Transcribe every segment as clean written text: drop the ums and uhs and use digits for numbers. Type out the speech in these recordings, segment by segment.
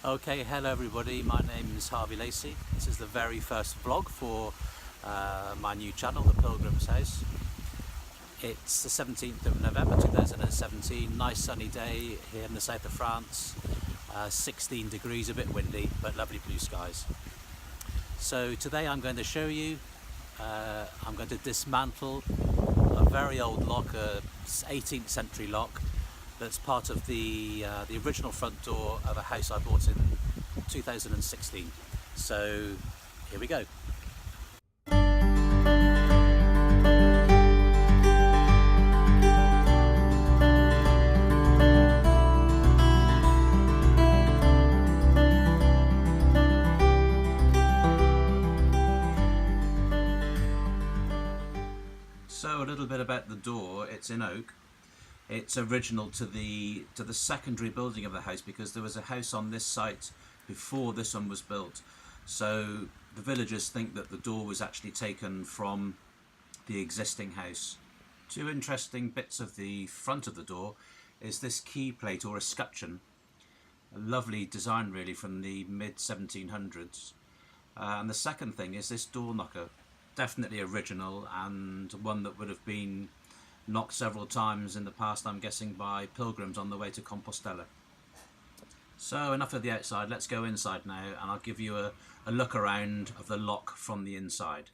Okay, hello everybody, my name is Harvey Lacey. This is the very first vlog for my new channel, The Pilgrim's House. It's the 17th of November 2017, nice sunny day here in the south of France, 16 degrees, a bit windy, but lovely blue skies. So today I'm going to show you, I'm going to dismantle a very old lock, a 18th century lock, that's part of the original front door of a house I bought in 2016. So here we go. So a little bit about the door. It's in oak. It's original to the secondary building of the house, because there was a house on this site before this one was built. So the villagers think that the door was actually taken from the existing house. Two interesting bits of the front of the door is this key plate or escutcheon. A lovely design really from the mid 1700s. And the second thing is this door knocker. Definitely original, and one that would have been knocked several times in the past, I'm guessing, by pilgrims on the way to Compostela. So enough of the outside, let's go inside now, and I'll give you a look around of the lock from the inside.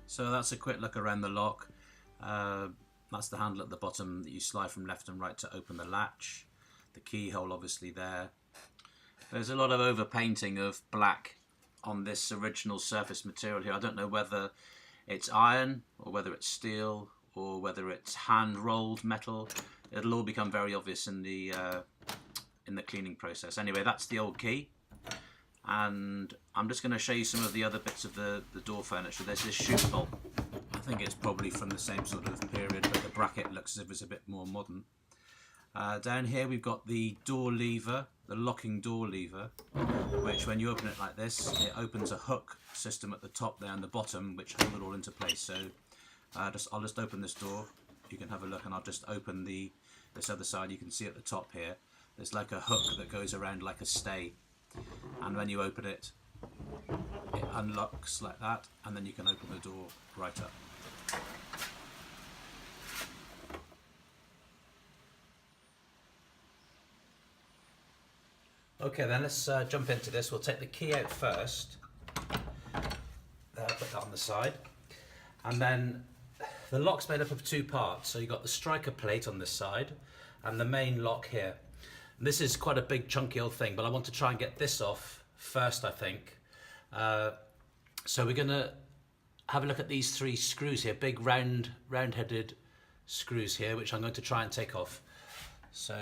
So that's a quick look around the lock. That's the handle at the bottom that you slide from left and right to open the latch. The keyhole obviously there. There's a lot of overpainting of black on this original surface material here. I don't know whether it's iron or whether it's steel or whether it's hand rolled metal. It'll all become very obvious in the cleaning process. Anyway, that's the old key. And I'm just going to show you some of the other bits of the door furniture. There's this chute bolt. I think it's probably from the same sort of period, but the bracket looks as if it's a bit more modern. Down here we've got the door lever, the locking door lever, which when you open it like this, it opens a hook system at the top there and the bottom, which hold it all into place. So I'll just open this door. You can have a look, and I'll just open this other side. You can see at the top here, there's like a hook that goes around like a stay. And when you open it, it unlocks like that, and then you can open the door right up. Okay, then let's jump into this. We'll take the key out first. There, put that on the side. And then the lock's made up of two parts. So you've got the striker plate on this side and the main lock here. This is quite a big chunky old thing, but I want to try and get this off first, I think. So we're going to have a look at these three screws here, big round-headed screws here, which I'm going to try and take off. So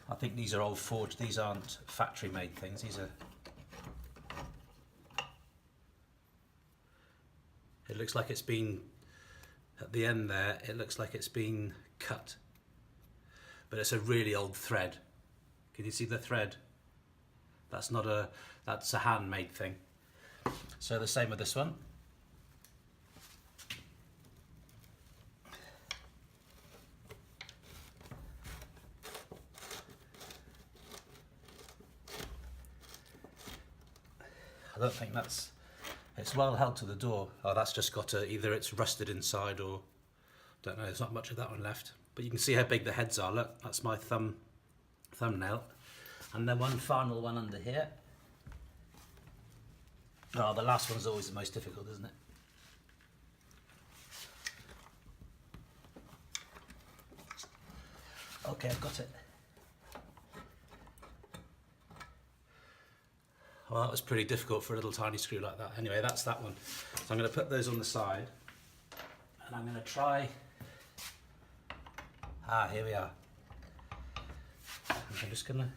I think these are old forged, these aren't factory made things, these are... It looks like it's been... At the end there, it looks like it's been cut, but it's a really old thread. Can you see the thread? That's a handmade thing. So the same with this one. I don't think it's well held to the door. Oh, that's just got either it's rusted inside or, don't know, there's not much of that one left. But you can see how big the heads are. Look, that's my thumbnail. And then one final one under here. Oh, the last one's always the most difficult, isn't it? Okay, I've got it. Well, that was pretty difficult for a little tiny screw like that. Anyway, that's that one. So I'm going to put those on the side. And I'm going to try, here we are. I'm just going to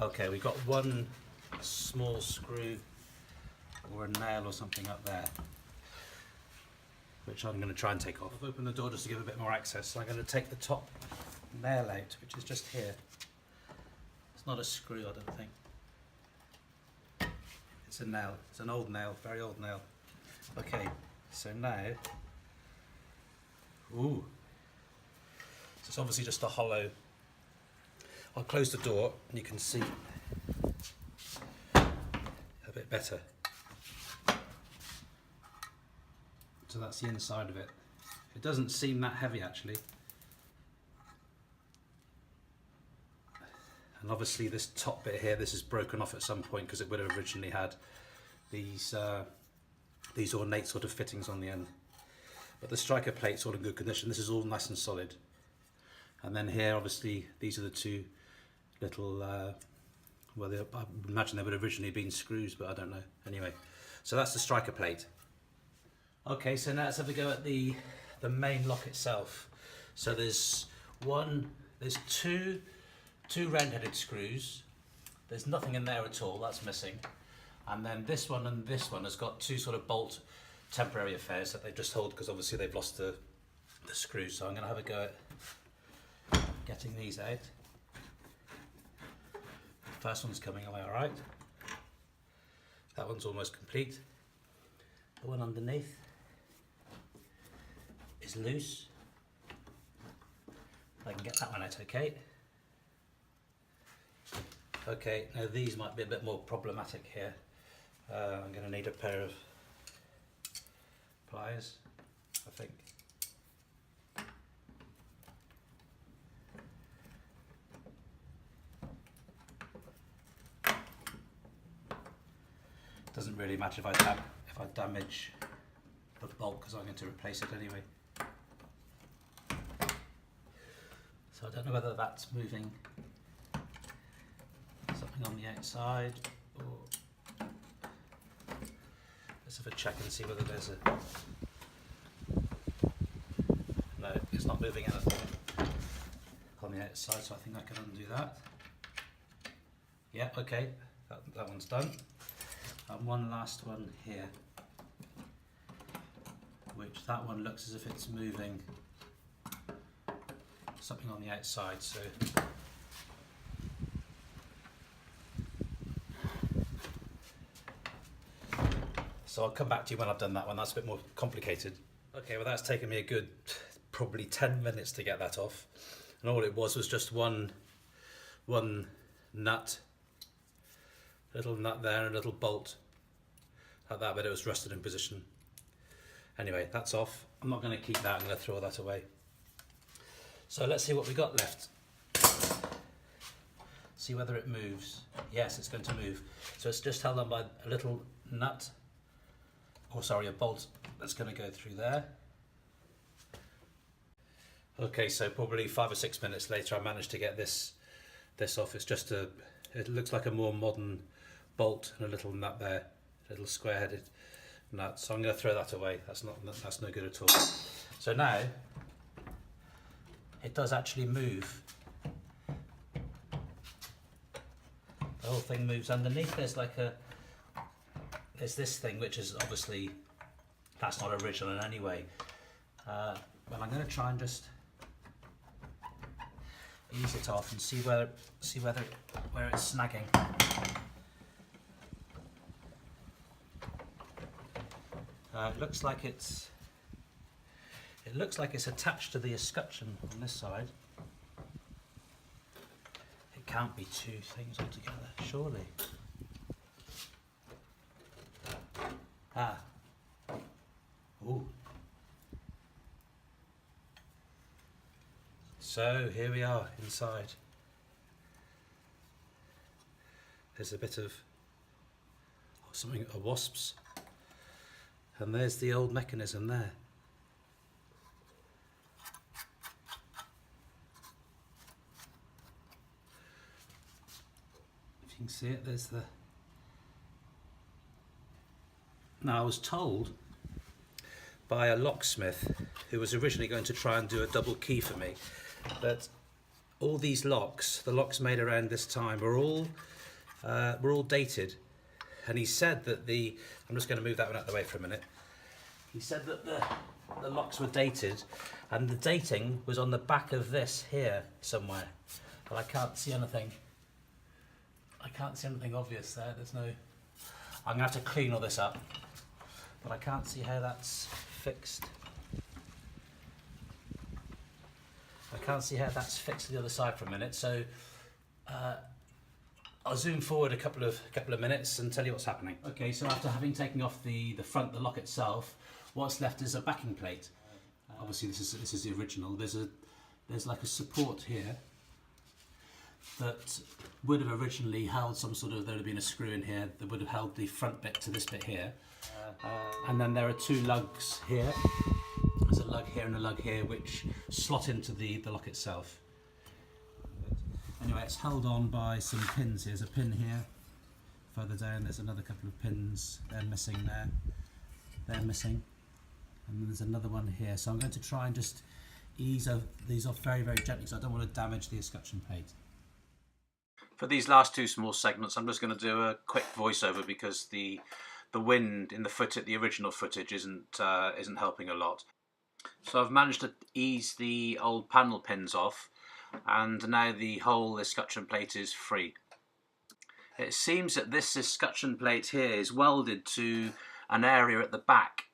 okay, we've got one small screw or a nail or something up there, which I'm going to try and take off. I've opened the door just to give a bit more access, so I'm going to take the top nail out, which is just here. It's not a screw, I don't think. It's a nail. It's an old nail, very old nail. Okay, so now, ooh, so it's obviously just a hollow. I'll close the door and you can see a bit better. So that's the inside of it. It doesn't seem that heavy actually. And obviously this top bit here, this is broken off at some point because it would have originally had these ornate sort of fittings on the end. But the striker plate's all in good condition. This is all nice and solid. And then here, obviously, these are the two little, well, I imagine they would have originally been screws, but I don't know. Anyway, so that's the striker plate. Okay, so now let's have a go at the main lock itself. So there's two round-headed screws. There's nothing in there at all, that's missing. And then this one and this one has got two sort of bolt temporary affairs that they just hold because obviously they've lost the screws. So I'm going to have a go at getting these out. The first one's coming away all right. That one's almost complete. The one underneath is loose. I can get that one out okay. Okay, now these might be a bit more problematic here. I'm going to need a pair of pliers, I think. Doesn't really matter if I damage the bolt because I'm going to replace it anyway. So I don't know whether that's moving something on the outside or let's have a check and see whether there's a no, it's not moving anything on the outside, so I think I can undo that. Yeah, okay, that one's done. And one last one here, which that one looks as if it's moving something on the outside, so I'll come back to you when I've done that one. That's a bit more complicated. Okay, well that's taken me a good probably 10 minutes to get that off, and all it was just one nut, a little nut there and a little bolt like that, but it was rusted in position. Anyway, that's off. I'm not going to keep that, I'm going to throw that away. So let's see what we got left. See whether it moves. Yes, it's going to move. So it's just held on by a little nut, or sorry, a bolt that's going to go through there. Okay, so probably 5 or 6 minutes later I managed to get this off. It's just it looks like a more modern bolt and a little nut there, a little square-headed nut. So I'm going to throw that away. That's no good at all. So now it does actually move. The whole thing moves underneath. There's this thing which is obviously that's not original in any way. Well, I'm going to try and just ease it off and see where it's snagging. It looks like it's attached to the escutcheon on this side. It can't be two things altogether, surely. Ah. Ooh. So here we are inside. There's a bit of something, a wasps, and there's the old mechanism there. can see it, there's the... Now I was told by a locksmith who was originally going to try and do a double key for me that all these locks, the locks made around this time, were all dated. And he said that I'm just going to move that one out of the way for a minute. He said that the locks were dated, and the dating was on the back of this here somewhere. But I can't see anything. I can't see anything obvious there. There's no... I'm going to have to clean all this up. But I can't see how that's fixed. I can't see how that's fixed to the other side for a minute. So I'll zoom forward a couple of minutes and tell you what's happening. Okay, so after having taken off the front, the lock itself, what's left is a backing plate. Obviously, this is the original. There's like a support here that would have originally held some sort of, there would have been a screw in here that would have held the front bit to this bit here. And then there are two lugs here. There's a lug here and a lug here which slot into the lock itself. Anyway, it's held on by some pins. There's a pin here. Further down there's another couple of pins. They're missing there. They're missing. And then there's another one here. So I'm going to try and just ease these off very, very gently because I don't want to damage the escutcheon plate. For these last two small segments, I'm just going to do a quick voiceover because the wind in the original footage isn't helping a lot. So I've managed to ease the old panel pins off, and now the whole escutcheon plate is free. It seems that this escutcheon plate here is welded to an area at the back,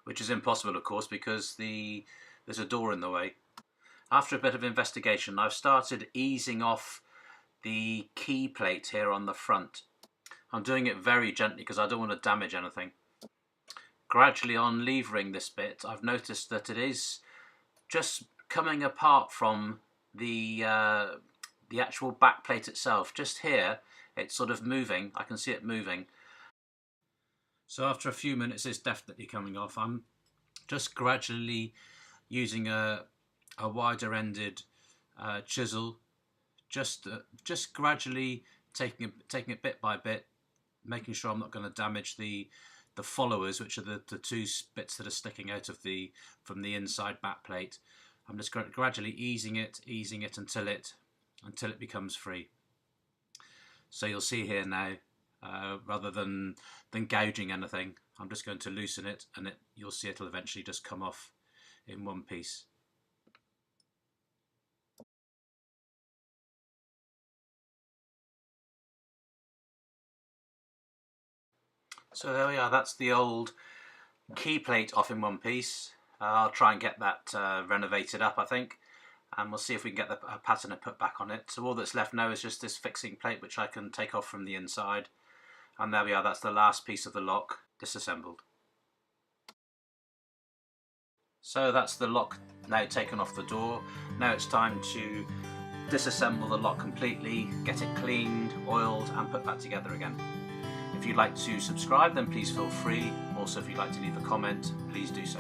which is impossible of course because there's a door in the way. After a bit of investigation, I've started easing off the key plate here on the front. I'm doing it very gently because I don't want to damage anything. Gradually on levering this bit, I've noticed that it is just coming apart from the actual back plate itself. Just here, it's sort of moving. I can see it moving. So after a few minutes, it's definitely coming off. I'm just gradually using a wider-ended chisel, just gradually taking it bit by bit, making sure I'm not going to damage the followers, which are the two bits that are sticking out of from the inside back plate. I'm just gradually easing it until it becomes free. So you'll see here now, rather than gouging anything, I'm just going to loosen it, and you'll see it'll eventually just come off in one piece. So there we are, that's the old key plate off in one piece. I'll try and get that renovated up, I think, and we'll see if we can get the patina put back on it. So all that's left now is just this fixing plate, which I can take off from the inside. And there we are, that's the last piece of the lock disassembled. So that's the lock now taken off the door. Now it's time to disassemble the lock completely, get it cleaned, oiled and put back together again. If you'd like to subscribe, then please feel free. Also, if you'd like to leave a comment, please do so.